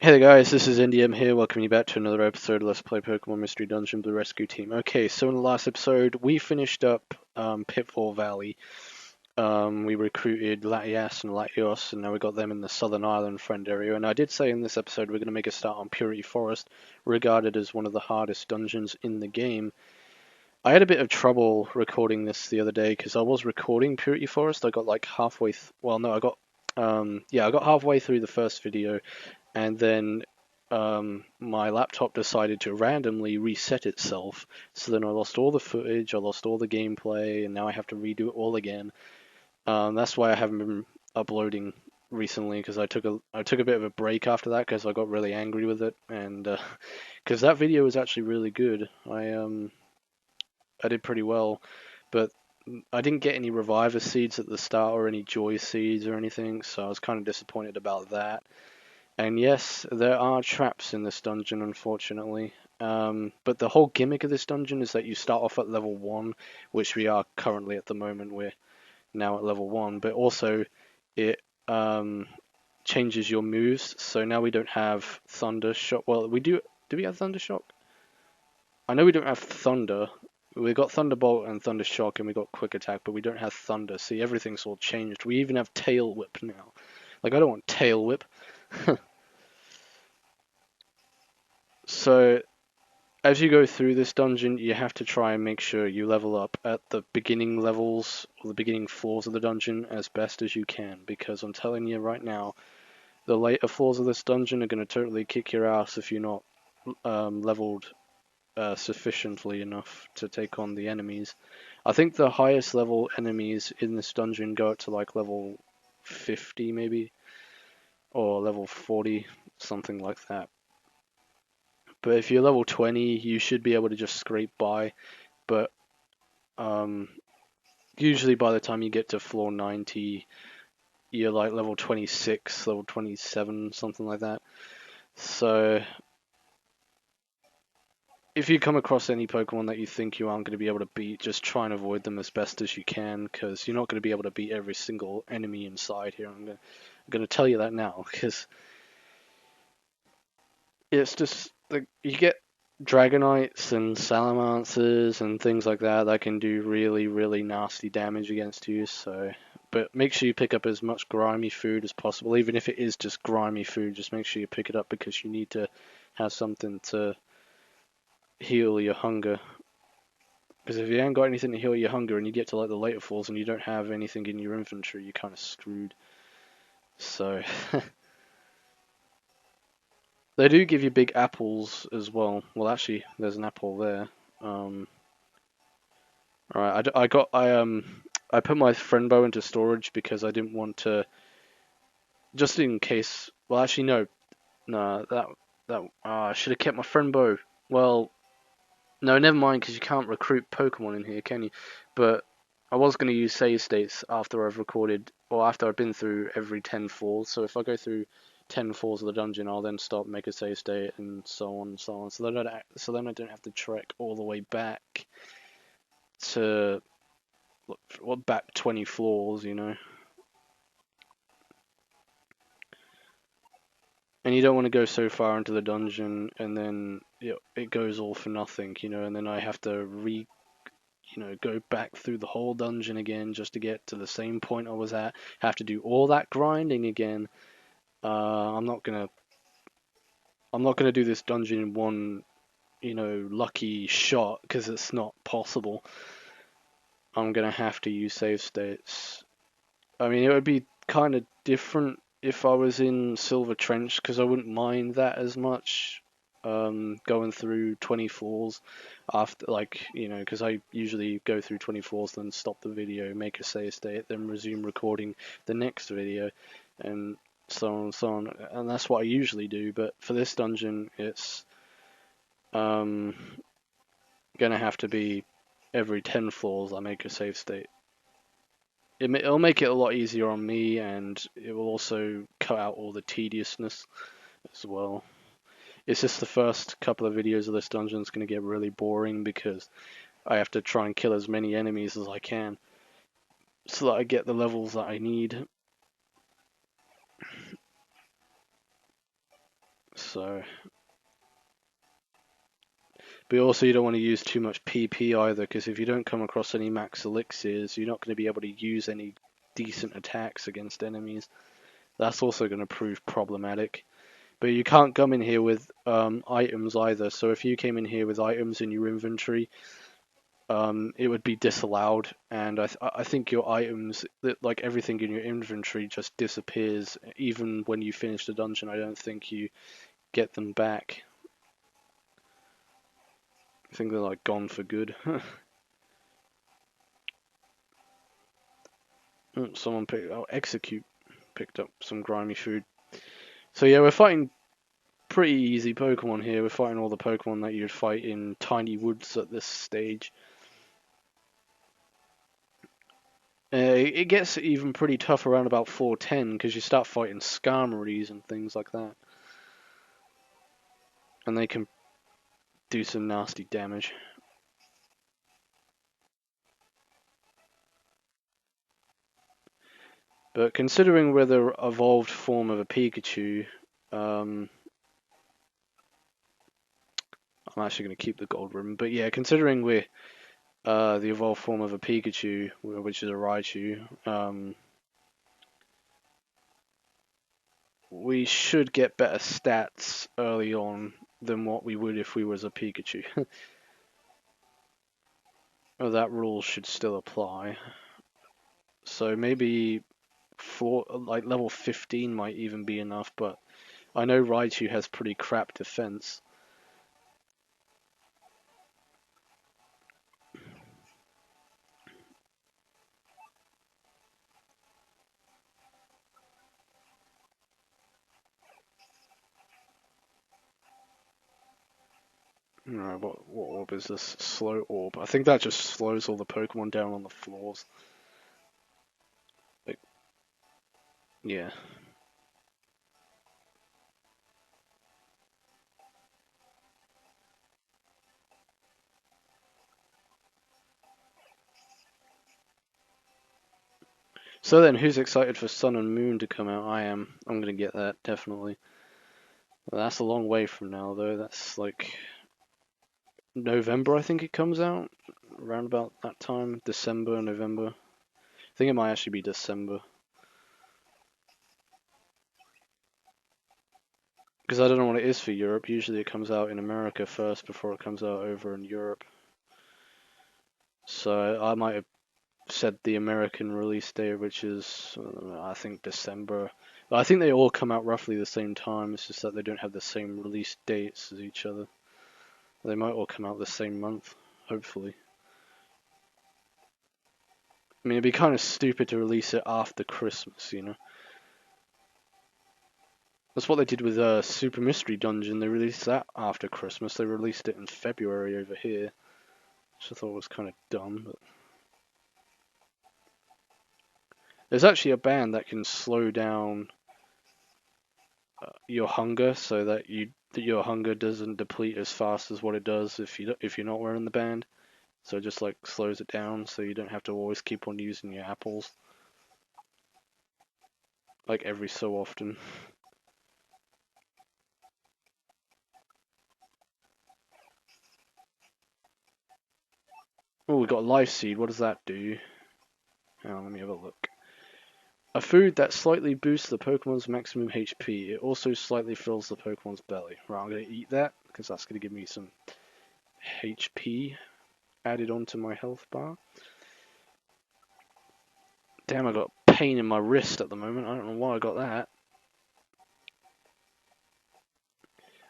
Hey there guys, this is NDM here, welcoming you back to another episode of Let's Play Pokemon Mystery Dungeon Blue Rescue Team. Okay, so in the last episode, we finished up Pitfall Valley. We recruited Latias and Latios, and now we got them in the Southern Island friend area. And I did say in this episode we're going to make a start on Purity Forest, regarded as one of the hardest dungeons in the game. I had a bit of trouble recording this the other day, because I was recording Purity Forest. I got like halfway, I got halfway through the first video, and then my laptop decided to randomly reset itself, so then I lost all the footage, I lost all the gameplay, and now I have to redo it all again. That's why I haven't been uploading recently, because I took a bit of a break after that, because I got really angry with it, and because that video was actually really good. I did pretty well, but I didn't get any Reviver seeds at the start or any Joy seeds or anything, so I was kind of disappointed about that. And yes, there are traps in this dungeon, unfortunately. But the whole gimmick of this dungeon is that you start off at level 1, which we are currently at the moment. We're now at level 1, but also it changes your moves. So now we don't have Thunder Shock. Well, we do. Do we have Thunder Shock? I know we don't have Thunder. We got Thunderbolt and Thunder Shock, and we got Quick Attack, but we don't have Thunder. See, everything's all changed. We even have Tail Whip now. Like, I don't want Tail Whip. So, as you go through this dungeon, you have to try and make sure you level up at the beginning levels, or the beginning floors of the dungeon, as best as you can, because I'm telling you right now, the later floors of this dungeon are going to totally kick your ass if you're not leveled sufficiently enough to take on the enemies. I think the highest level enemies in this dungeon go up to like level 50 maybe, or level 40, something like that. But if you're level 20, you should be able to just scrape by. But usually by the time you get to floor 90, you're like level 26, level 27, something like that. So if you come across any Pokemon that you think you aren't going to be able to beat, just try and avoid them as best as you can, because you're not going to be able to beat every single enemy inside here. I'm going to tell you that now, because it's just like you get Dragonites and Salamanders and things like that can do really, really nasty damage against you. So, but make sure you pick up as much grimy food as possible, even if it is just grimy food. Just make sure you pick it up, because you need to have something to heal your hunger. Because if you ain't got anything to heal your hunger, and you get to like the later falls and you don't have anything in your inventory, you're kind of screwed. So. They do give you big apples as well. Well, actually, there's an apple there. Alright, I put my friend bow into storage because I didn't want to, just in case. Well, actually, no, I should have kept my friend bow. Well, no, never mind, because you can't recruit Pokemon in here, can you? But I was going to use save states after I've recorded, or after I've been through every 10 falls. So if I go through 10 falls of the dungeon, I'll then stop, make a save state, and so on and so on. So then I don't have to trek all the way back to back 20 floors, you know. And you don't want to go so far into the dungeon and then it goes all for nothing, you know. And then I have to go back through the whole dungeon again just to get to the same point I was at. Have to do all that grinding again. I'm not gonna do this dungeon in one, lucky shot, because it's not possible. I'm gonna have to use save states. I mean, it would be kind of different if I was in Silver Trench, because I wouldn't mind that as much. Going through 20 floors after, because I usually go through 20 floors, then stop the video, make a save state, then resume recording the next video, and so on and so on. And that's what I usually do. But for this dungeon, it's gonna have to be every 10 floors I make a save state. It'll make it a lot easier on me, and it will also cut out all the tediousness as well. It's just the first couple of videos of this dungeon is going to get really boring, because I have to try and kill as many enemies as I can so that I get the levels that I need. So, but also you don't want to use too much PP either, because if you don't come across any max elixirs, you're not going to be able to use any decent attacks against enemies. That's also going to prove problematic. But you can't come in here with items either. So if you came in here with items in your inventory, it would be disallowed. And I think your items, like everything in your inventory, just disappears. Even when you finish the dungeon, I don't think you get them back. I think they're like gone for good. Someone picked up some grimy food. So yeah, we're fighting pretty easy Pokemon here. We're fighting all the Pokemon that you'd fight in Tiny Woods at this stage. It gets even pretty tough around about 410 because you start fighting Skarmories and things like that. And they can do some nasty damage. But considering we're the evolved form of a Pikachu, I'm actually going to keep the gold ribbon. But yeah, considering we're the evolved form of a Pikachu, which is a Raichu, we should get better stats early on than what we would if we was a Pikachu. Oh, that rule should still apply. So maybe like level 15 might even be enough, but I know Raichu has pretty crap defense. Alright, what orb is this? Slow orb. I think that just slows all the Pokemon down on the floors. Like, yeah. So then, who's excited for Sun and Moon to come out? I am. I'm gonna get that, definitely. Well, that's a long way from now, though. That's like November, I think it comes out. Around about that time. December, November. I think it might actually be December. Because I don't know what it is for Europe. Usually it comes out in America first before it comes out over in Europe. So I might have said the American release date, which is, I think, December. But I think they all come out roughly the same time. It's just that they don't have the same release dates as each other. They might all come out the same month, hopefully. I mean, it'd be kind of stupid to release it after Christmas, you know? That's what they did with Super Mystery Dungeon. They released that after Christmas. They released it in February over here, which I thought was kind of dumb. But there's actually a band that can slow down your hunger so that your hunger doesn't deplete as fast as what it does if you're not wearing the band. So it just like slows it down so you don't have to always keep on using your apples. Like every so often. Oh, we got Life Seed. What does that do? Oh, let me have a look. A food that slightly boosts the Pokemon's maximum HP. It also slightly fills the Pokemon's belly. Right, I'm going to eat that because that's going to give me some HP added onto my health bar. Damn, I got pain in my wrist at the moment. I don't know why I got that.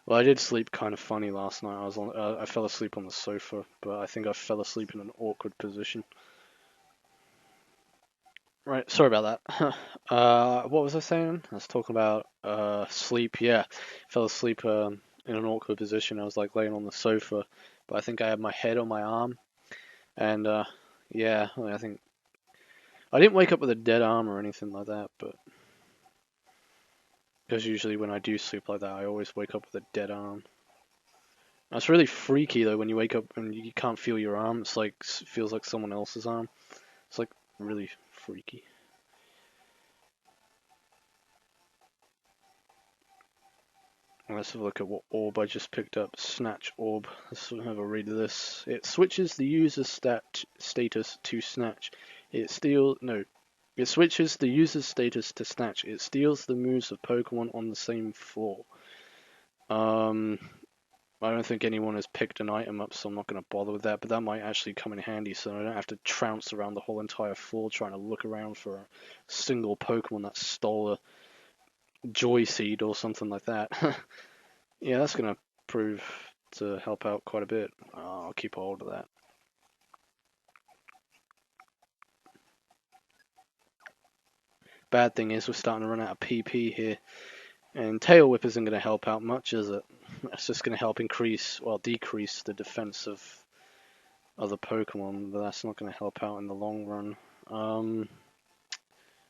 Well, I did sleep kind of funny last night. I fell asleep on the sofa, but I think I fell asleep in an awkward position. Right, sorry about that. What was I saying? I was talking about sleep. Yeah, fell asleep in an awkward position. I was like laying on the sofa, but I think I had my head on my arm, and yeah, I think I didn't wake up with a dead arm or anything like that, but because usually when I do sleep like that, I always wake up with a dead arm. That's really freaky though when you wake up and you can't feel your arm. It's like feels like someone else's arm. It's like really freaky. Let's have a look at what orb I just picked up. Snatch orb. Let's have a read of this. It switches the user's status to snatch. It switches the user's status to snatch. It steals the moves of Pokemon on the same floor. I don't think anyone has picked an item up, so I'm not going to bother with that, but that might actually come in handy, so I don't have to trounce around the whole entire floor trying to look around for a single Pokemon that stole a Joy Seed or something like that. Yeah, that's going to prove to help out quite a bit. I'll keep hold of that. Bad thing is we're starting to run out of PP here, and Tail Whip isn't going to help out much, is it? That's just going to help decrease the defense of other Pokemon, but that's not going to help out in the long run.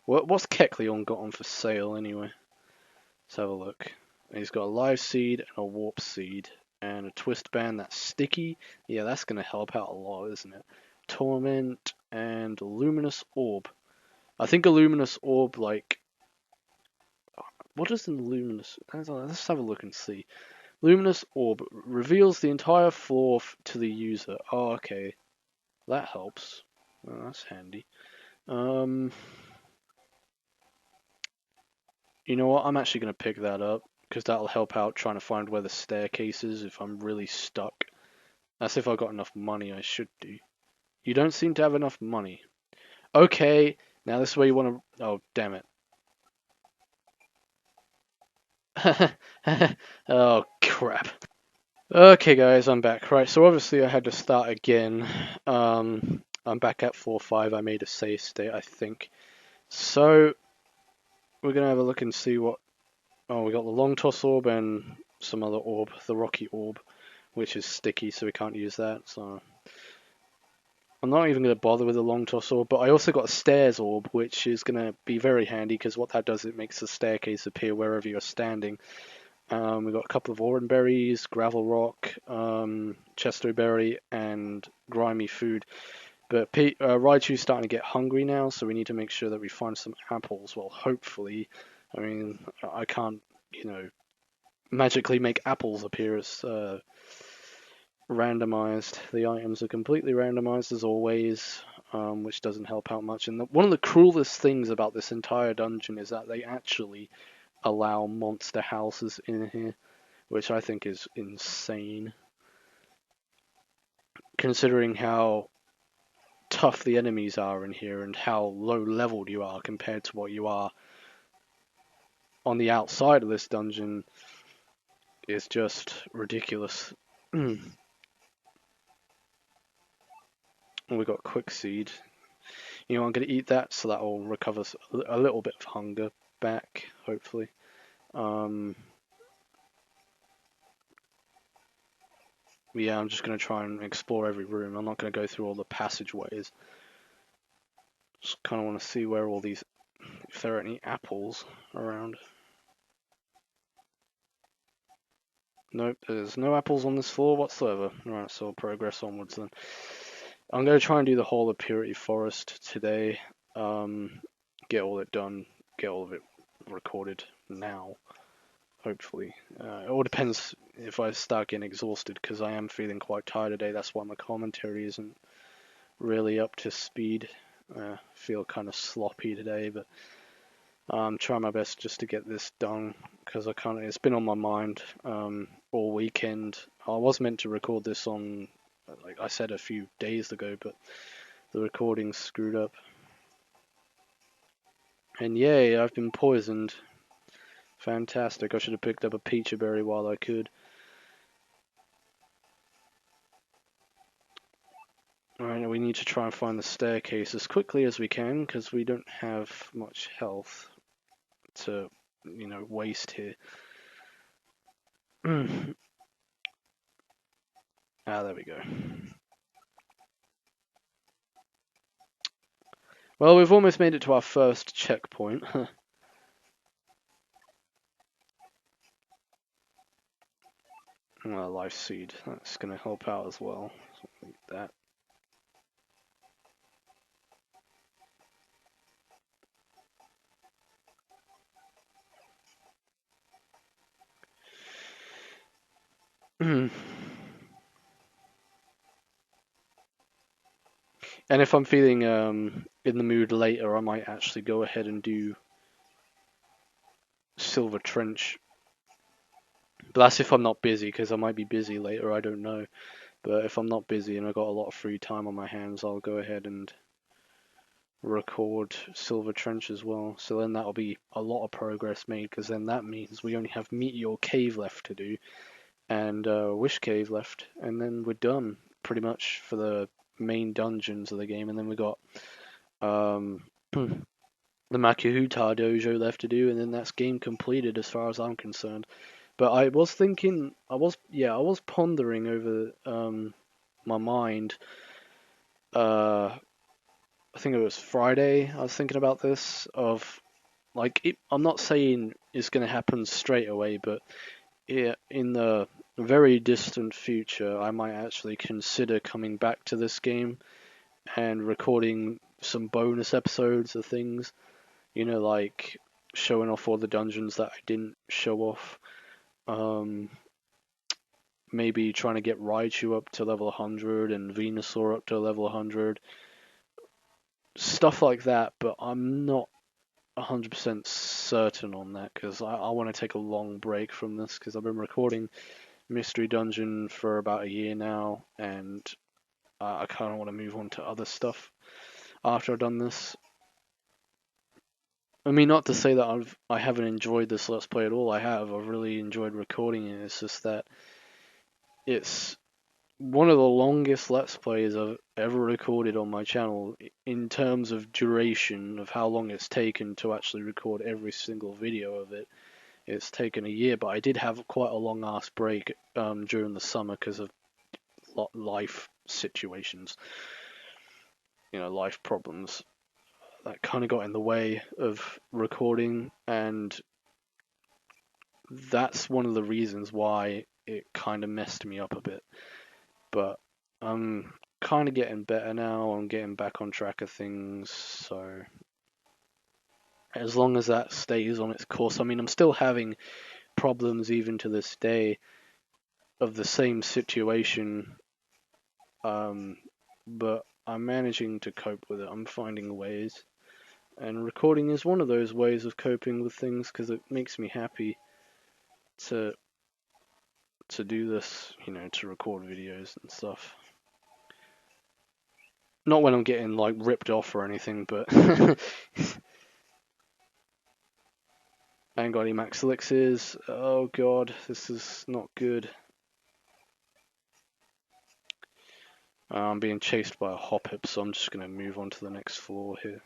What's Kecleon got on for sale anyway? Let's have a look. He's got a Live Seed and a Warp Seed and a Twist Band that's sticky. Yeah, that's going to help out a lot, isn't it? Torment and Luminous Orb. I think a Luminous Orb, like... What is in Luminous... Let's have a look and see. Luminous Orb reveals the entire floor to the user. Oh, okay. That helps. Oh, that's handy. You know what? I'm actually going to pick that up, because that'll help out trying to find where the staircase is if I'm really stuck. That's if I've got enough money, I should do. You don't seem to have enough money. Okay, now this is where you want to... Oh, damn it. Oh, crap. Okay, guys, I'm back. Right, so obviously I had to start again. I'm back at 4-5. I made a save state, I think. So, we're going to have a look and see what... Oh, we got the Long Toss Orb and some other orb, the Rocky Orb, which is sticky, so we can't use that. So I'm not even going to bother with the Long Toss Orb, but I also got a Stairs Orb, which is going to be very handy, because what that does, it makes the staircase appear wherever you're standing. We've got a couple of Oran Berries, Gravel Rock, Chesto Berry, and Grimy Food. But Raichu's starting to get hungry now, so we need to make sure that we find some apples. Well, hopefully. I mean, I can't, magically make apples appear as randomized. The items are completely randomized as always, which doesn't help out much. And one of the cruelest things about this entire dungeon is that they actually allow monster houses in here, which I think is insane, considering how tough the enemies are in here and how low leveled you are compared to what you are on the outside of this dungeon. Is just ridiculous. We got Quick Seed. I'm going to eat that, so that will recover a little bit of hunger back, hopefully. Yeah, I'm just going to try and explore every room. I'm not going to go through all the passageways. Just kind of want to see where all these... if there are any apples around. Nope, there's no apples on this floor whatsoever. Alright, so I'll progress onwards then. I'm going to try and do the whole of Purity Forest today. Get all it done, get all of it recorded now, hopefully. It all depends if I start getting exhausted, because I am feeling quite tired today. That's why my commentary isn't really up to speed. I feel kind of sloppy today, but I'm trying my best just to get this done, because it's been on my mind all weekend. I was meant to record this on, like I said, a few days ago, but the recording screwed up. And yay, I've been poisoned. Fantastic. I should have picked up a Peachy Berry while I could. Alright, we need to try and find the staircase as quickly as we can, because we don't have much health to, waste here. There we go. Well, we've almost made it to our first checkpoint. Well, Life Seed, that's going to help out as well. Something like that. And if I'm feeling in the mood later, I might actually go ahead and do Silver Trench. But that's if I'm not busy, because I might be busy later, I don't know. But if I'm not busy and I've got a lot of free time on my hands, I'll go ahead and record Silver Trench as well. So then that'll be a lot of progress made, because then that means we only have Meteor Cave left to do, and Wish Cave left, and then we're done, pretty much, for the main dungeons of the game. And then we got the Makuhuta Dojo left to do, and then that's game completed as far as I'm concerned. But I was thinking, I was pondering over my mind. I think it was Friday. I was thinking about this of I'm not saying it's going to happen straight away, but in the very distant future, I might actually consider coming back to this game and recording some bonus episodes of things. You know, like showing off all the dungeons that I didn't show off. Maybe trying to get Raichu up to level 100 and Venusaur up to level 100. Stuff like that, but I'm not 100% certain on that, because I want to take a long break from this, because I've been recording Mystery Dungeon for about a year now, and I kind of want to move on to other stuff after I've done this. I mean, not to say that I haven't enjoyed this Let's Play at all. I have. I've really enjoyed recording it. It's just that it's one of the longest Let's Plays I've ever recorded on my channel in terms of duration of how long it's taken to actually record every single video of it. It's taken a year, but I did have quite a long ass break during the summer because of life situations, life problems that kind of got in the way of recording, and that's one of the reasons why it kind of messed me up a bit. But I'm kind of getting better now. I'm getting back on track of things, so as long as that stays on its course. I mean, I'm still having problems even to this day of the same situation, but I'm managing to cope with it. I'm finding ways, and recording is one of those ways of coping with things, because it makes me happy to do this, to record videos and stuff. Not when I'm getting ripped off or anything, but I ain't got any max elixirs. Oh god, this is not good. I'm being chased by a hoppip, so I'm just gonna move on to the next floor here,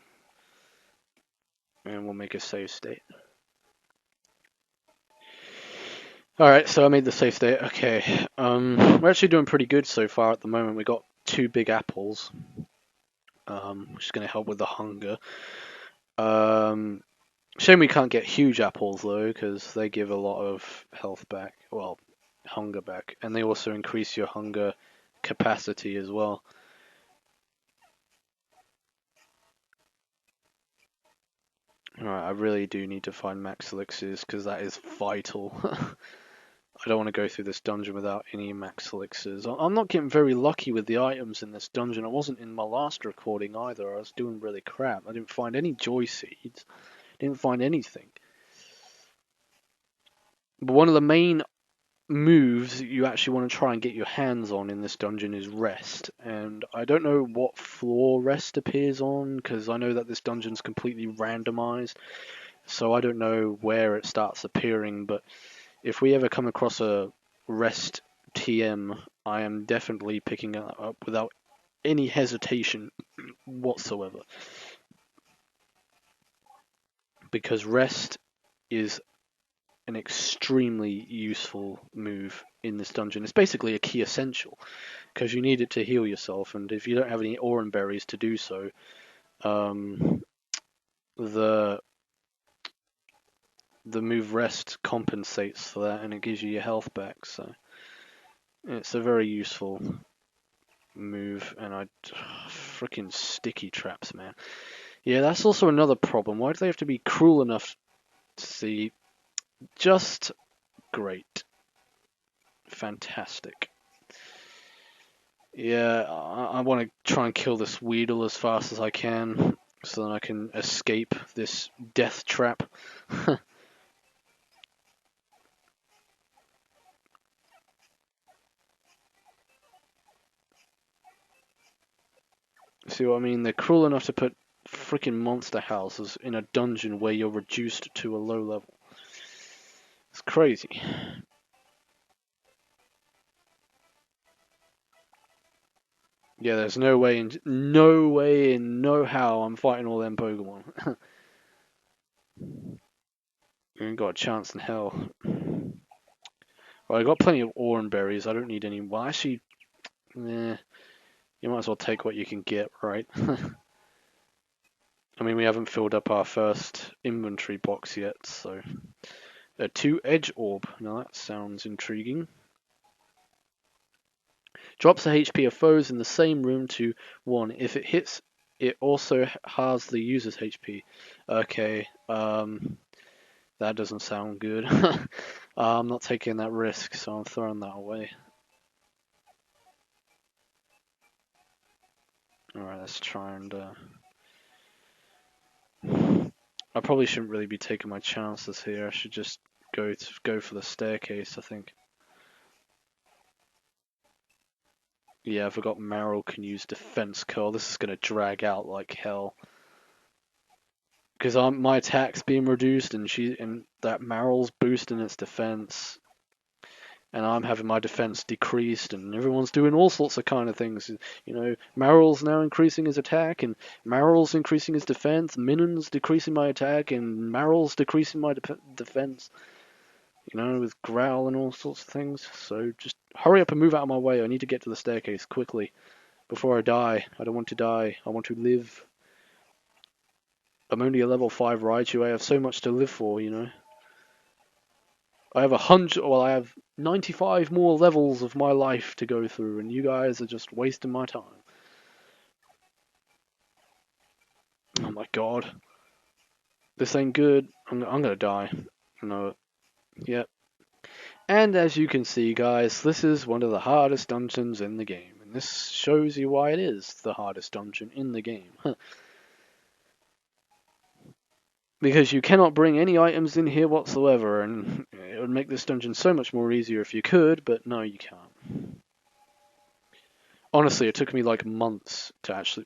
and we'll make a save state. Alright, so I made the save state. Okay, we're actually doing pretty good so far at the moment. We got 2 big apples, which is gonna help with the hunger. Shame we can't get huge apples though, because they give a lot of health back, well, hunger back, and they also increase your hunger capacity as well. Alright, I really do need to find max elixirs, because that is vital. I don't want to go through this dungeon without any max elixirs. I'm not getting very lucky with the items in this dungeon. I wasn't in my last recording either. I was doing really crap. I didn't find any joy seeds. Didn't find anything. But one of the main moves that you actually want to try and get your hands on in this dungeon is rest, and I don't know what floor rest appears on, because I know that this dungeon's completely randomized, so I don't know where it starts appearing. But if we ever come across a rest TM, I am definitely picking it up without any hesitation whatsoever, because rest is an extremely useful move in this dungeon. It's basically a key essential, because you need it to heal yourself, and if you don't have any Auron berries to do so, the move rest compensates for that, and it gives you your health back. So it's a very useful move, and freaking sticky traps, man. Yeah, that's also another problem. Why do they have to be cruel enough to see? Just great. Fantastic. Yeah, I want to try and kill this Weedle as fast as I can, so that I can escape this death trap. See what I mean? They're cruel enough to put freaking monster houses in a dungeon where you're reduced to a low level. It's crazy. Yeah, there's no way in no how I'm fighting all them Pokemon. You ain't got a chance in hell. Well, I got plenty of Oran berries. I don't need any. Well, actually, eh, you might as well take what you can get, right? I mean, we haven't filled up our first inventory box yet, so a 2-edge orb. Now that sounds intriguing. Drops the HP of foes in the same room to 1. If it hits, it also halves the user's HP. Okay, that doesn't sound good. I'm not taking that risk, so I'm throwing that away. Alright, let's try and... I probably shouldn't really be taking my chances here. I should just go for the staircase, I think. Yeah, I forgot Marill can use Defense Curl. This is going to drag out like hell. Because my attack's being reduced, and that Marill's boosting its defense, and I'm having my defense decreased, and everyone's doing all sorts of kind of things. You know, Marill's now increasing his attack, and Marill's increasing his defense. Minon's decreasing my attack, and Marill's decreasing my defense. You know, with Growl and all sorts of things. So just hurry up and move out of my way. I need to get to the staircase quickly before I die. I don't want to die. I want to live. I'm only a level 5 Raichu. I have so much to live for, you know. I have 100. Well, I have 95 more levels of my life to go through, and you guys are just wasting my time. Oh my god. This ain't good. I'm gonna die. No. Yep. And as you can see, guys, this is one of the hardest dungeons in the game. And this shows you why it is the hardest dungeon in the game. Because you cannot bring any items in here whatsoever, and it would make this dungeon so much more easier if you could, but no, you can't. Honestly, it took me like months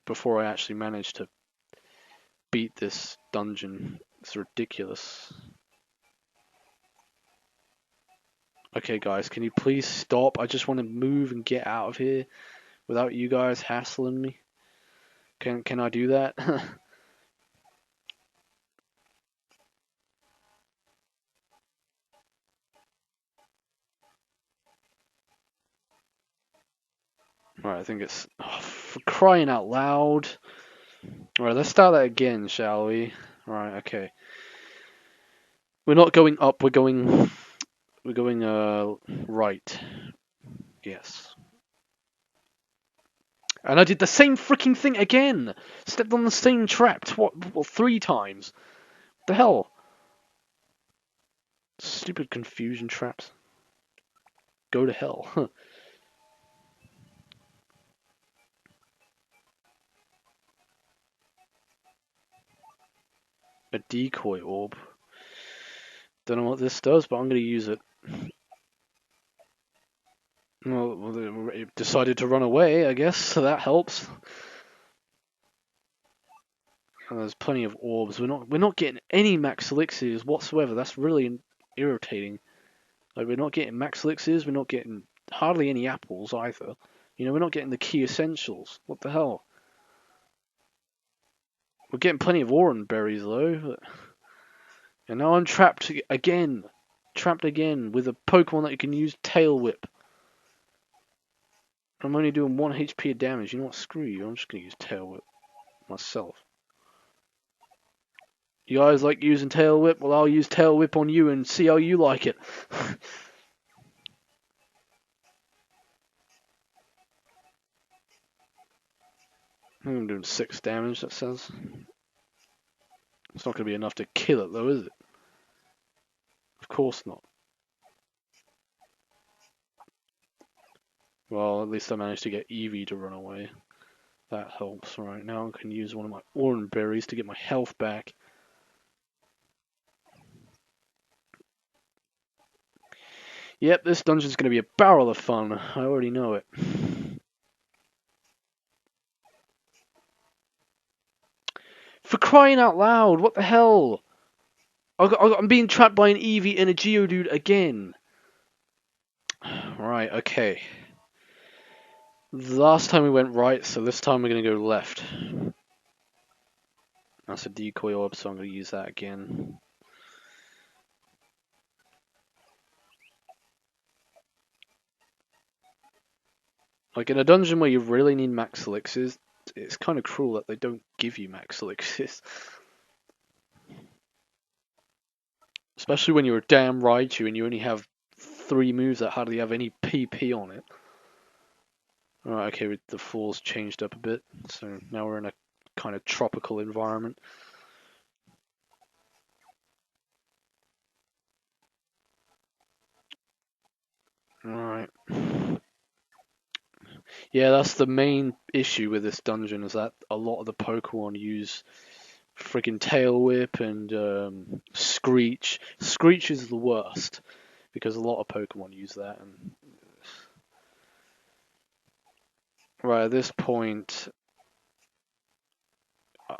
before I actually managed to beat this dungeon. It's ridiculous. Okay, guys, can you please stop? I just want to move and get out of here without you guys hassling me. Can I do that? Right, I think it's... Oh, for crying out loud. Alright, let's start that again, shall we? Right, okay. We're not going up, we're going right. Yes. And I did the same freaking thing again! Stepped on the same trap, 3 times. What the hell? Stupid confusion traps. Go to hell. A decoy orb. Don't know what this does, but I'm going to use it. Well, it decided to run away, I guess, so that helps. And there's plenty of orbs. We're not getting any max elixirs whatsoever. That's really irritating. Like, we're not getting max elixirs. We're not getting hardly any apples either. You know, we're not getting the key essentials. What the hell? We're getting plenty of Oran berries though. But... And now I'm trapped again. Trapped again with a Pokemon that you can use Tail Whip. I'm only doing 1 HP of damage. You know what? Screw you. I'm just going to use Tail Whip myself. You guys like using Tail Whip? Well, I'll use Tail Whip on you and see how you like it. I'm doing 6 damage, that says. It's not going to be enough to kill it, though, is it? Of course not. Well, at least I managed to get Eevee to run away. That helps. Right, now I can use one of my orange berries to get my health back. Yep, this dungeon's going to be a barrel of fun. I already know it. For crying out loud, what the hell? I'm being trapped by an Eevee and a Geodude again. Right, okay. Last time we went right, so this time we're going to go left. That's a decoy orb, so I'm going to use that again. Like, in a dungeon where you really need max elixirs, it's kind of cruel that they don't give you max elixirs. Especially when you're a damn Raichu and you only have 3 moves that hardly have any PP on it. Alright, okay, the fall's changed up a bit, so now we're in a kind of tropical environment. Alright. Yeah, that's the main issue with this dungeon, is that a lot of the Pokemon use friggin' Tail Whip and Screech. Screech is the worst, because a lot of Pokemon use that. And right, at this point,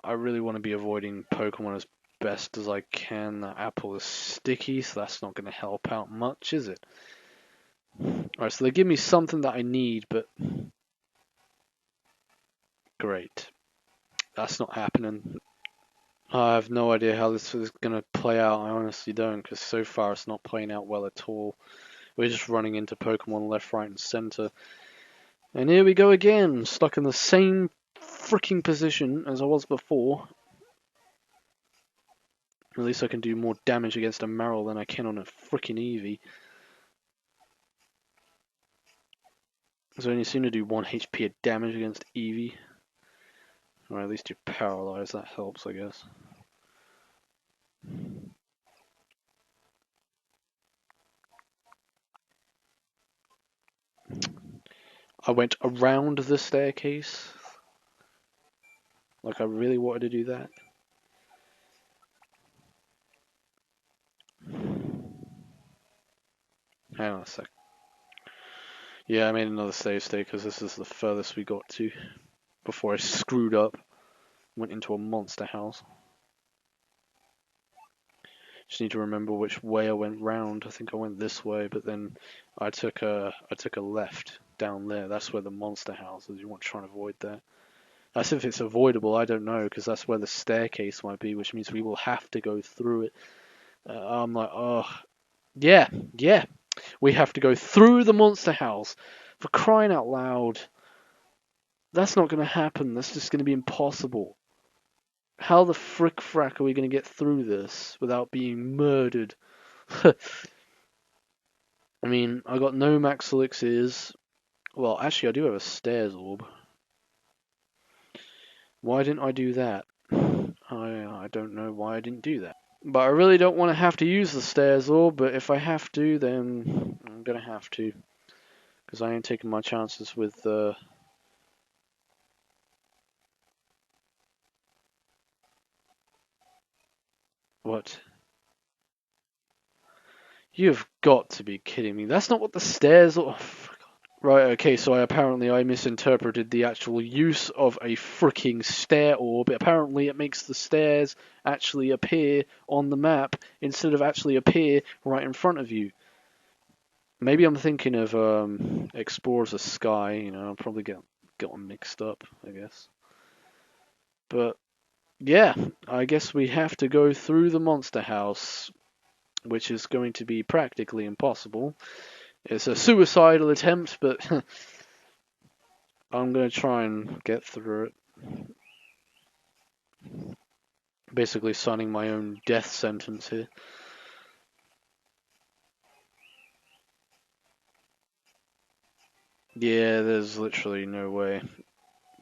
I really want to be avoiding Pokemon as best as I can. That apple is sticky, so that's not going to help out much, is it? Alright, so they give me something that I need, but... Great. That's not happening. I have no idea how this is going to play out. I honestly don't, because so far it's not playing out well at all. We're just running into Pokemon left, right, and center. And here we go again, stuck in the same freaking position as I was before. At least I can do more damage against a Marill than I can on a freaking Eevee. So I only seem to do 1 HP of damage against Eevee. Or at least you're paralyzed, that helps, I guess. I went around the staircase. Like I really wanted to do that. Hang on a sec. Yeah, I made another save state because this is the furthest we got to before I screwed up. Went into a monster house. Just need to remember which way I went round. I think I went this way, but then I took a left down there. That's where the monster house is. You want to try and avoid that. As if it's avoidable, I don't know, because that's where the staircase might be, which means we will have to go through it. I'm like, oh, yeah, we have to go through the monster house. For crying out loud. That's not going to happen. That's just going to be impossible. How the frick-frack are we going to get through this without being murdered? I mean, I got no max elixirs. Well, actually, I do have a stairs orb. Why didn't I do that? I don't know why I didn't do that. But I really don't want to have to use the stairs orb, but if I have to, then I'm going to have to. Because I ain't taking my chances with... What? You've got to be kidding me. That's not what the stairs orb... Right, okay, so I misinterpreted the actual use of a freaking stair orb. Apparently it makes the stairs actually appear on the map instead of actually appear right in front of you. Maybe I'm thinking of Explore the Sky, you know, I'll probably get them mixed up, I guess. But, yeah, I guess we have to go through the monster house, which is going to be practically impossible. It's a suicidal attempt, but I'm going to try and get through it. Basically signing my own death sentence here. Yeah, there's literally no way.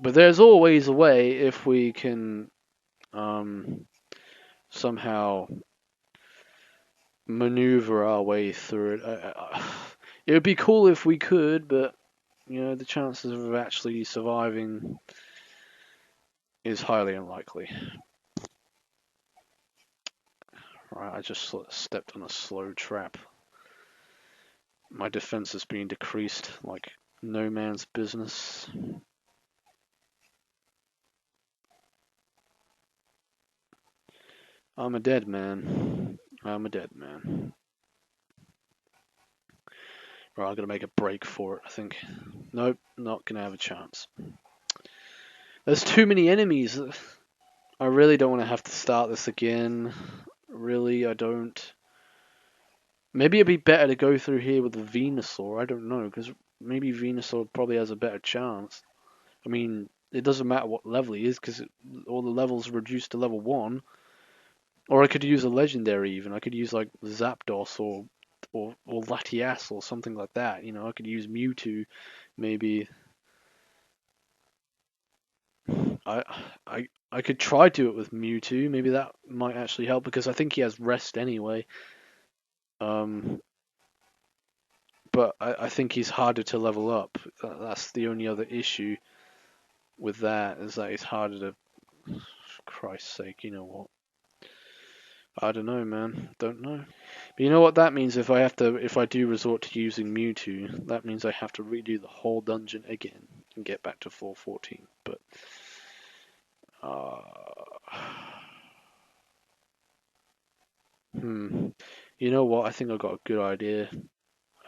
But there's always a way if we can somehow maneuver our way through it. It would be cool if we could, but you know, the chances of actually surviving is highly unlikely. Right, I just stepped on a slow trap. My defense is being decreased like no man's business. I'm a dead man. I'm a dead man. Right, I'm gonna make a break for it, I think. Nope, not gonna have a chance. There's too many enemies. I really don't want to have to start this again. Really, I don't. Maybe it'd be better to go through here with the Venusaur. I don't know, because maybe Venusaur probably has a better chance. I mean, it doesn't matter what level he is, because all the levels are reduced to level 1. Or I could use a legendary even. I could use like Zapdos or Latias or something like that. You know, I could use Mewtwo, maybe. I I could try to do it with Mewtwo. Maybe that might actually help because I think he has rest anyway. Um, but I think he's harder to level up. That's the only other issue with that is that he's harder to. For Christ's sake, you know what? I don't know, man. Don't know. But you know what that means if I do resort to using Mewtwo, that means I have to redo the whole dungeon again and get back to 414. But uh, you know what? I think I've got a good idea.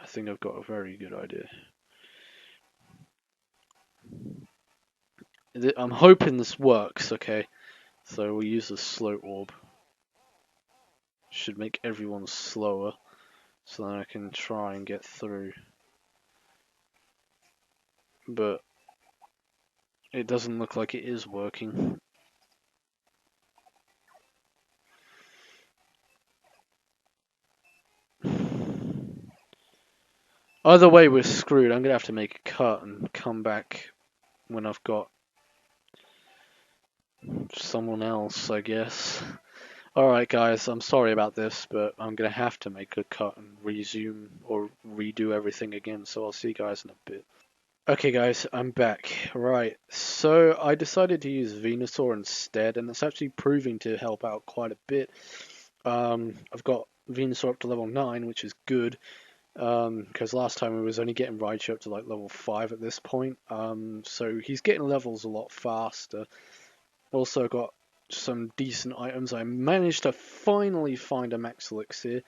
I think I've got a very good idea. I'm hoping this works, okay? So we'll use the slow orb. Should make everyone slower, so then I can try and get through. But it doesn't look like it is working. Either way, we're screwed. I'm gonna have to make a cut and come back when I've got someone else, I guess. Alright guys, I'm sorry about this, but I'm gonna have to make a cut and resume or redo everything again, so I'll see you guys in a bit. Okay guys, I'm back. Right, so I decided to use Venusaur instead, and it's actually proving to help out quite a bit. I've got Venusaur up to level 9, which is good, because last time we was only getting Raichu up to like level 5 at this point. So he's getting levels a lot faster. Also got some decent items. I managed to finally find a max elixir,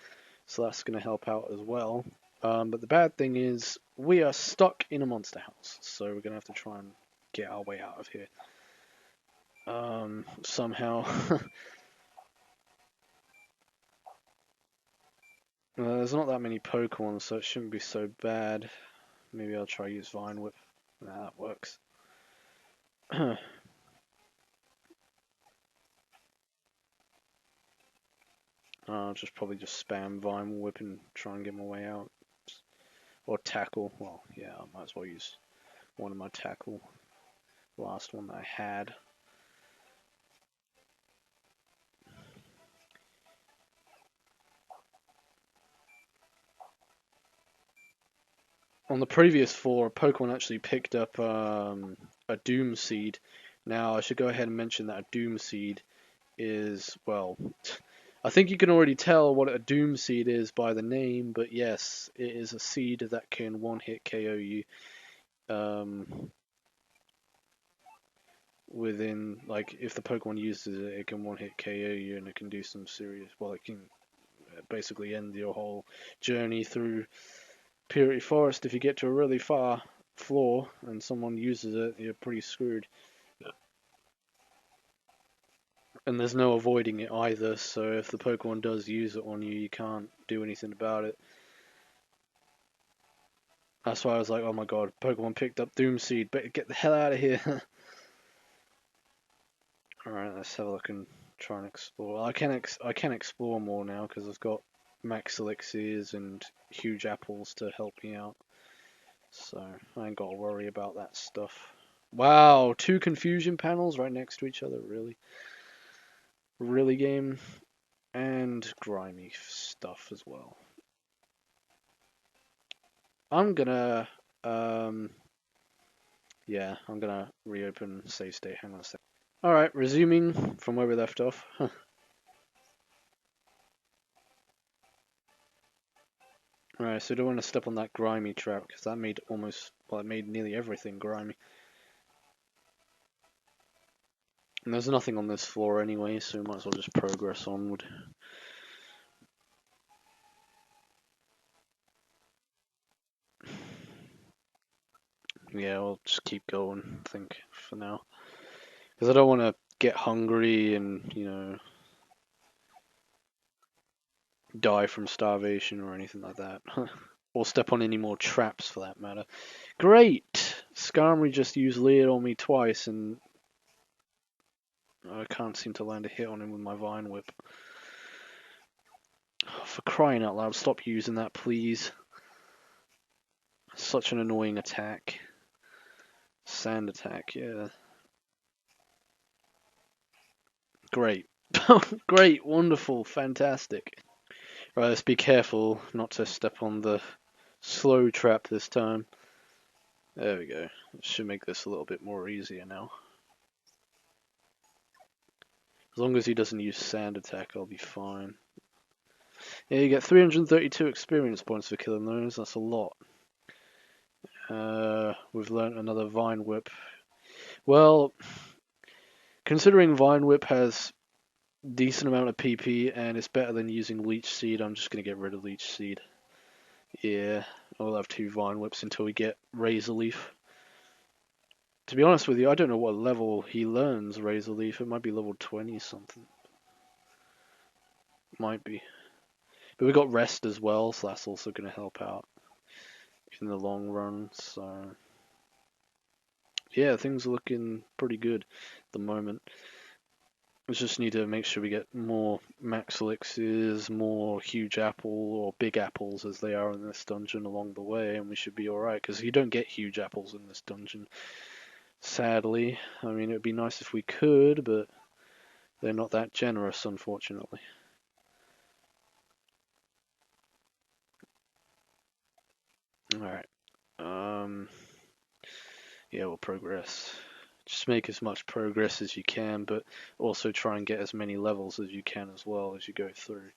so that's going to help out as well. But the bad thing is we are stuck in a monster house, so we're going to have to try and get our way out of here. Somehow. There's not that many Pokemon, so it shouldn't be so bad. Maybe I'll try use Vine Whip. Nah, that works. I'll probably just spam Vine Whip and try and get my way out. Or Tackle. Well, yeah, I might as well use one of my Tackle. Last one that I had. On the previous 4, Pokemon actually picked up a Doom Seed. Now, I should go ahead and mention that a Doom Seed is, well, I think you can already tell what a Doom Seed is by the name, but yes, it is a seed that can one-hit KO you. Within, like, if the Pokemon uses it, it can one-hit KO you, and it can do some serious, well, it can basically end your whole journey through Purity Forest. If you get to a really far floor and someone uses it, you're pretty screwed. And there's no avoiding it either, so if the Pokemon does use it on you, you can't do anything about it. That's why I was like, oh my god, Pokemon picked up Doom Seed, better get the hell out of here. Alright, let's have a look and try and explore. I can explore more now because I've got max elixirs and huge apples to help me out. So I ain't got to worry about that stuff. Wow, 2 confusion panels right next to each other, really? Really, game? And grimy stuff as well. I'm gonna Yeah, I'm gonna reopen save state. Hang on a sec. Alright, resuming from where we left off. Alright, so I don't want to step on that grimy trap, because that made almost, well, it made nearly everything grimy. And there's nothing on this floor anyway, so we might as well just progress onward. Yeah, we'll just keep going, I think, for now. Because I don't want to get hungry and, you know, die from starvation or anything like that. Or step on any more traps, for that matter. Great! Skarmory just used Lead on me twice, and I can't seem to land a hit on him with my Vine Whip. Oh, for crying out loud, stop using that, please. Such an annoying attack. Sand attack, yeah. Great. Great, wonderful, fantastic. Right, let's be careful not to step on the slow trap this time. There we go. Should make this a little bit more easier now. As long as he doesn't use sand attack, I'll be fine. Yeah, you get 332 experience points for killing those. That's a lot. We've learnt another Vine Whip. Well, considering Vine Whip has decent amount of PP and it's better than using Leech Seed, I'm just gonna get rid of Leech Seed. Yeah, I'll have 2 Vine Whips until we get Razor Leaf. To be honest with you, I don't know what level he learns Razor Leaf. It might be level 20 something. Might be. But we got Rest as well, so that's also going to help out in the long run. So yeah, things are looking pretty good at the moment. We just need to make sure we get more max elixirs, more huge apple or big apples as they are in this dungeon along the way, and we should be alright, because you don't get huge apples in this dungeon, sadly. I mean, it would be nice if we could, but they're not that generous, unfortunately. Alright. Yeah, we'll progress. Just make as much progress as you can, but also try and get as many levels as you can as well as you go through.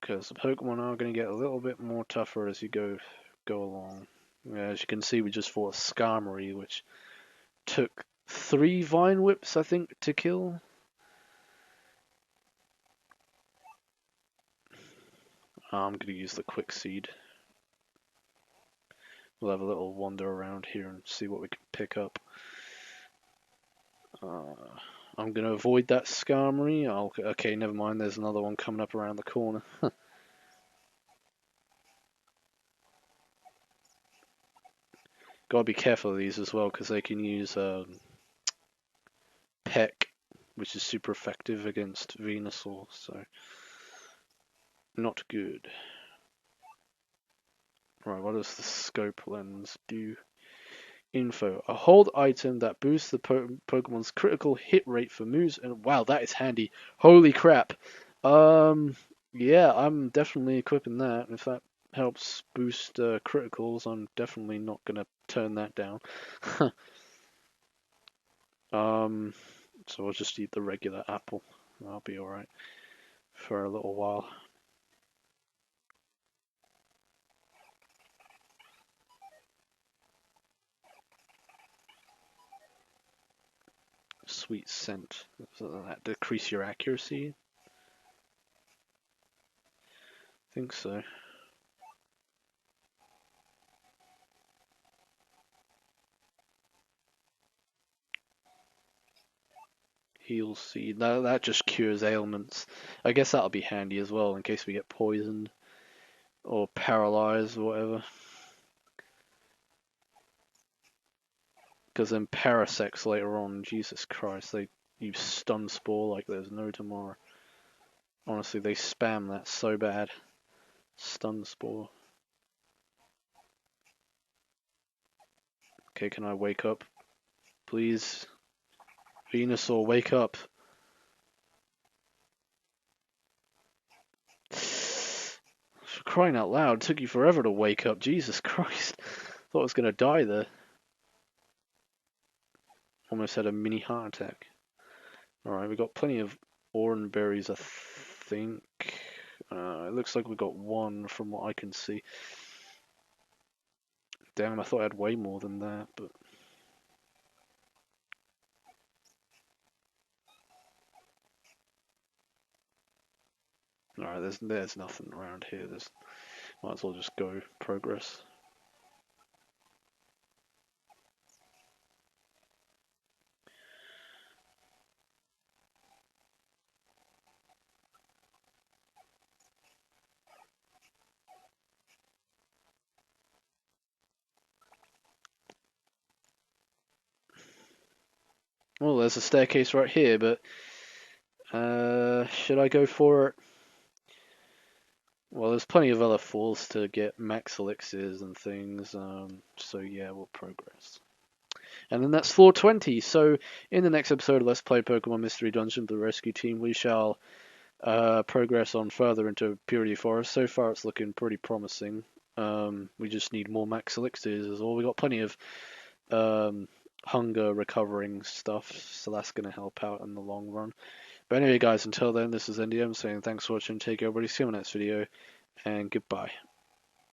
Because the Pokemon are going to get a little bit more tougher as you go along. As you can see, we just fought a Skarmory, which took 3 Vine Whips, I think, to kill. I'm going to use the Quick Seed. We'll have a little wander around here and see what we can pick up. I'm going to avoid that Skarmory. Okay, never mind, there's another one coming up around the corner. Gotta be careful of these as well, because they can use Peck, which is super effective against Venusaur, so not good. Right, what does the scope lens do? Info. A hold item that boosts the Pokemon's critical hit rate for moves, and wow, that is handy. Holy crap. Yeah, I'm definitely equipping that. If that helps boost criticals, I'm definitely not gonna turn that down. So I'll just eat the regular apple. I'll be alright for a little while. Sweet scent. Does that decrease your accuracy? I think so. Heal seed. That just cures ailments. I guess that'll be handy as well in case we get poisoned or paralyzed or whatever. Because then Parasects later on, Jesus Christ, they use Stun Spore like there's no tomorrow. Honestly, they spam that so bad. Stun Spore. Okay, can I wake up? Please? Venusaur, wake up. For crying out loud, it took you forever to wake up. Jesus Christ. Thought I was going to die there. Almost had a mini heart attack. Alright, we got plenty of orange berries, I think. It looks like we got one from what I can see. Damn, I thought I had way more than that, but... Alright, there's nothing around here. Might as well just go progress. Well, there's a staircase right here, but should I go for it? Well, there's plenty of other falls to get max elixirs and things, so yeah, we'll progress. And then that's floor 20. So in the next episode of Let's Play Pokemon Mystery Dungeon, the rescue team, we shall progress on further into Purity Forest. So far, it's looking pretty promising. We just need more max elixirs as well. We got plenty of hunger recovering stuff, so that's going to help out in the long run. But anyway, guys, until then, this is NDM saying thanks for watching. Take care, everybody. See you in the next video, and goodbye.